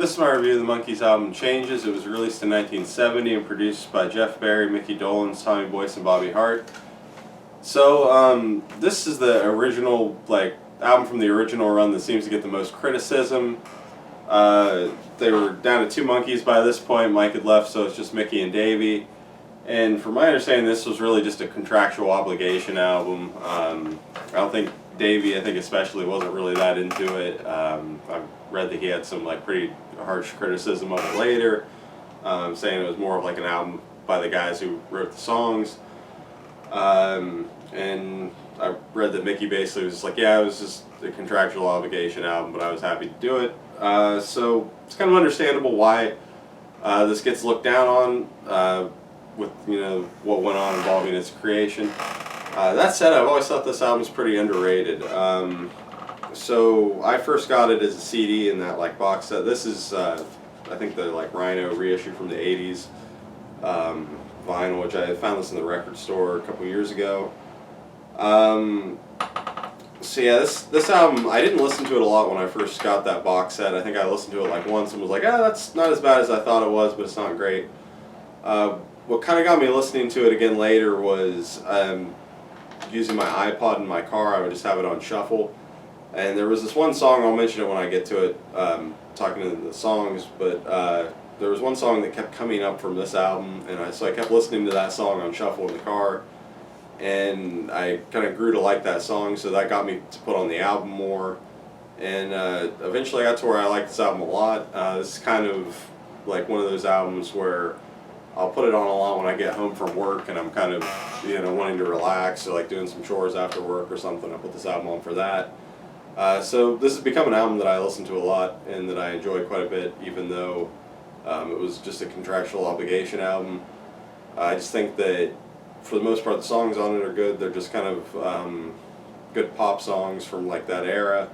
This is my review of the Monkees album Changes. It was released in 1970 and produced by Jeff Barry, Mickey Dolenz, Tommy Boyce, and Bobby Hart. So this is the original album from the original run that seems to get the most criticism. They were down to two Monkees by this point. Mike had left, so it's just Mickey and Davey. And from my understanding, this was really just a contractual obligation album. I don't think Davey, especially, wasn't really that into it. I've read that he had some pretty harsh criticism of it later, saying it was more of an album by the guys who wrote the songs. And I read that Mickey basically was just like, yeah, it was just a contractual obligation album, but I was happy to do it. So it's kind of understandable why this gets looked down on with what went on involving its creation. That said, I've always thought this album's pretty underrated. So I first got it as a CD in that box set. This is I think the Rhino reissue from the 80s vinyl, which I found this in the record store a couple years ago. So yeah, this album, I didn't listen to it a lot when I first got that box set. I think I listened to it once and was like, that's not as bad as I thought it was, but it's not great. What kind of got me listening to it again later was using my iPod in my car. I would just have it on shuffle. And there was this one song, I'll mention it when I get to it, talking to the songs, but there was one song that kept coming up from this album, and so I kept listening to that song on shuffle in the car, and I kind of grew to like that song, so that got me to put on the album more, and eventually I got to where I like this album a lot. This is kind of one of those albums where I'll put it on a lot when I get home from work and I'm kind of wanting to relax, so doing some chores after work or something. I put this album on for that. So this has become an album that I listen to a lot and that I enjoy quite a bit, even though it was just a contractual obligation album. I just think that for the most part the songs on it are good. They're just kind of good pop songs from that era,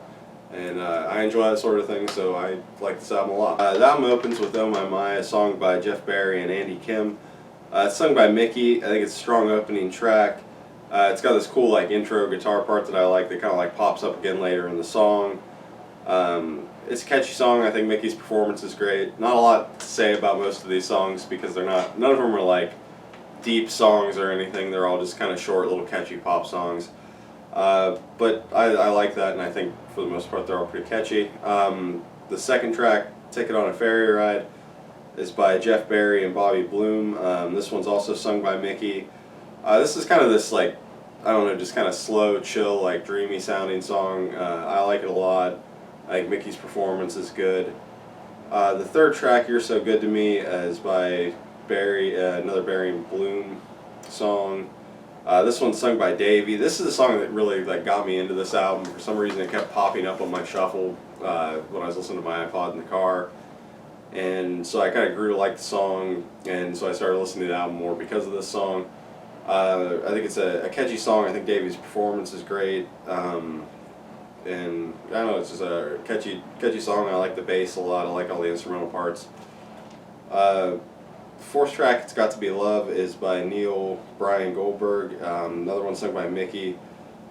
and I enjoy that sort of thing, so I like this album a lot. The album opens with Oh My My, a song by Jeff Barry and Andy Kim. It's sung by Mickey. I think it's a strong opening track. It's got this cool intro guitar part that I like that kind of pops up again later in the song. It's a catchy song. I think Mickey's performance is great. Not a lot to say about most of these songs because none of them are deep songs or anything. They're all just kind of short little catchy pop songs. But I like that, and I think for the most part they're all pretty catchy. The second track, Ticket on a Ferry Ride, is by Jeff Barry and Bobby Bloom. This one's also sung by Mickey. This is kind of this I don't know, just kind of slow, chill, dreamy sounding song. I like it a lot. I think Mickey's performance is good. The third track, You're So Good to Me, is by Barry, another Barry and Bloom song. This one's sung by Davey. This is a song that really got me into this album. For some reason it kept popping up on my shuffle when I was listening to my iPod in the car. And so I kind of grew to like the song, and so I started listening to the album more because of this song. I think it's a catchy song. I think Davey's performance is great. And I don't know, it's just a catchy song. I like the bass a lot. I like all the instrumental parts. Fourth track, It's Got to Be Love, is by Neil Brian Goldberg. Another one sung by Mickey.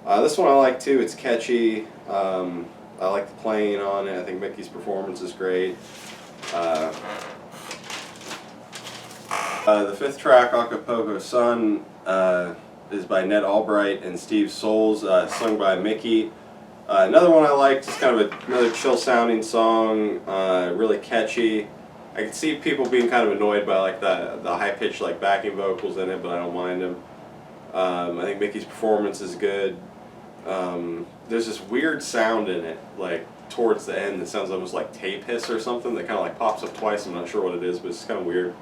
This one I like too. It's catchy. I like the playing on it. I think Mickey's performance is great. The fifth track, Acapulco Sun, is by Ned Albright and Steve Souls, sung by Mickey. Another one I like, just kind of another chill sounding song, really catchy. I can see people being kind of annoyed by the high pitched backing vocals in it, but I don't mind them. I think Mickey's performance is good. There's this weird sound in it, towards the end, that sounds almost like tape hiss or something, that kind of pops up twice. I'm not sure what it is, but it's kind of weird.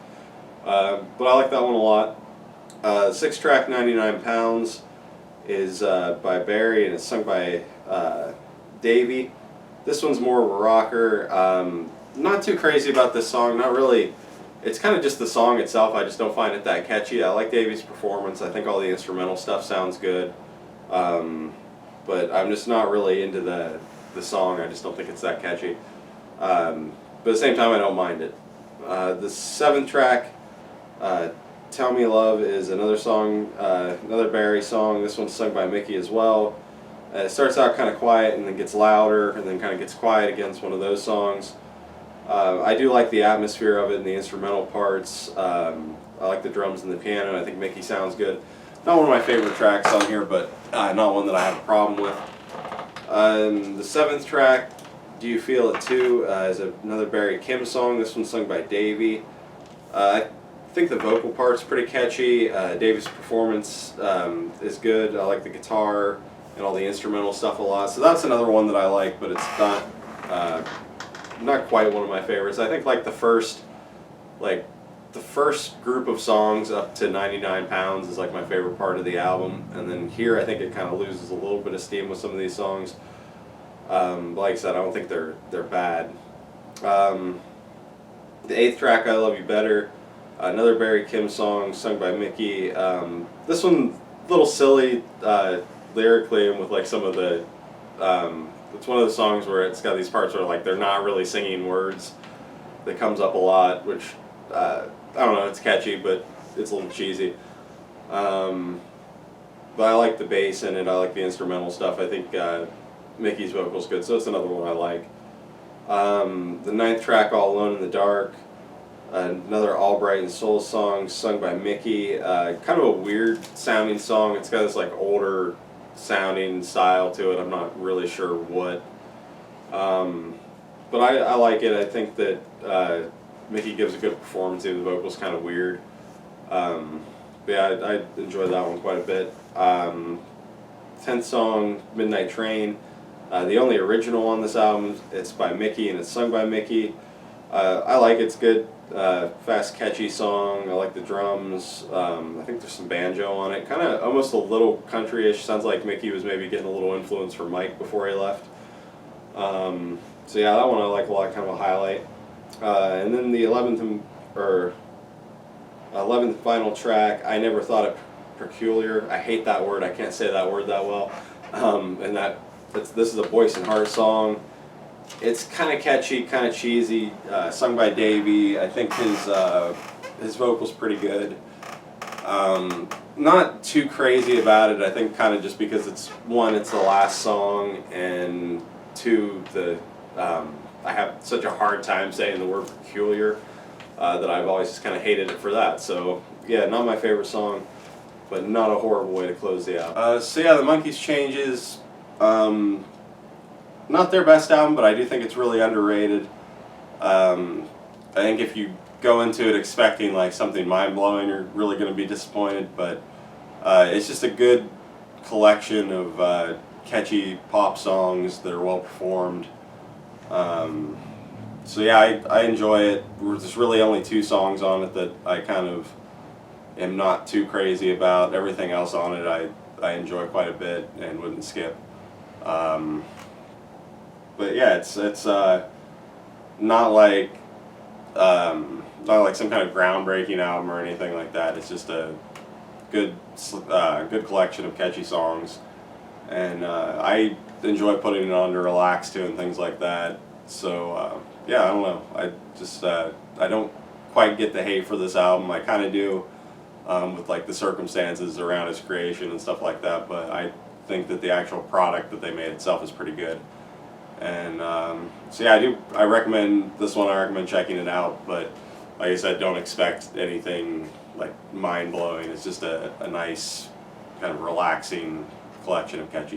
But I like that one a lot. Sixth track, 99 Pounds, is by Barry, and it's sung by Davey. This one's more of a rocker. Not too crazy about this song, not really. It's kind of just the song itself. I just don't find it that catchy. I like Davey's performance. I think all the instrumental stuff sounds good. But I'm just not really into the song. I just don't think it's that catchy. But at the same time, I don't mind it. The seventh track, Tell Me Love, is another song, another Barry song. This one's sung by Mickey as well. It starts out kind of quiet and then gets louder and then kind of gets quiet again. It's one of those songs. I do like the atmosphere of it and the instrumental parts. I like the drums and the piano. I think Mickey sounds good. Not one of my favorite tracks on here, but not one that I have a problem with. The seventh track, Do You Feel It Too, is another Barry Kim song. This one's sung by Davey. I think the vocal part's pretty catchy. Davey's performance is good. I like the guitar and all the instrumental stuff a lot. So that's another one that I like, but it's not quite one of my favorites. I think like the first group of songs up to 99 Pounds is like my favorite part of the album, and then here I think it kind of loses a little bit of steam with some of these songs. But like I said, I don't think they're bad. The eighth track, I Love You Better, another Barry Kim song sung by Mickey. This one a little silly lyrically, and with like some of the it's one of the songs where it's got these parts where like they're not really singing words. That comes up a lot, which I don't know, it's catchy, but it's a little cheesy. But I like the bass in it, I like the instrumental stuff. I think Mickey's vocal's good, so it's another one I like. The ninth track, All Alone in the Dark, another Albright and Soul song sung by Mickey. Kind of a weird sounding song. It's got this like older sounding style to it. I'm not really sure what. But I like it. I think that Mickey gives a good performance. The vocal's kind of weird. But yeah, I enjoyed that one quite a bit. 10th song, Midnight Train. The only original on this album, it's by Mickey and it's sung by Mickey. I like it. It's good, fast, catchy song. I like the drums. I think there's some banjo on it. Kind of almost a little country-ish. Sounds like Mickey was maybe getting a little influence from Mike before he left. So yeah, that one I like a lot, kind of a highlight. And then the 11th final track, I Never Thought It Peculiar. I hate that word. I can't say that word that well. And this is a Boyce and Hart song. It's kind of catchy, kind of cheesy, sung by Davey. I think his vocal's pretty good. Not too crazy about it. I think kind of just because it's the last song, and two, I have such a hard time saying the word peculiar that I've always just kind of hated it for that. So yeah, not my favorite song, but not a horrible way to close the album. So yeah, the Monkees Changes. Not their best album, but I do think it's really underrated. I think if you go into it expecting like something mind-blowing, you're really going to be disappointed, but it's just a good collection of catchy pop songs that are well performed. So yeah, I enjoy it. There's really only 2 songs on it that I kind of am not too crazy about. Everything else on it I enjoy quite a bit and wouldn't skip. But yeah, it's not like some kind of groundbreaking album or anything like that. It's just a good collection of catchy songs, and I enjoy putting it on to relax to and things like that. So yeah, I don't know. I just I don't quite get the hate for this album. I kind of do with like the circumstances around its creation and stuff like that. But I think that the actual product that they made itself is pretty good. And so yeah, I recommend this one. I recommend checking it out. But like I said, don't expect anything like mind blowing. It's just a nice kind of relaxing collection of catchy songs.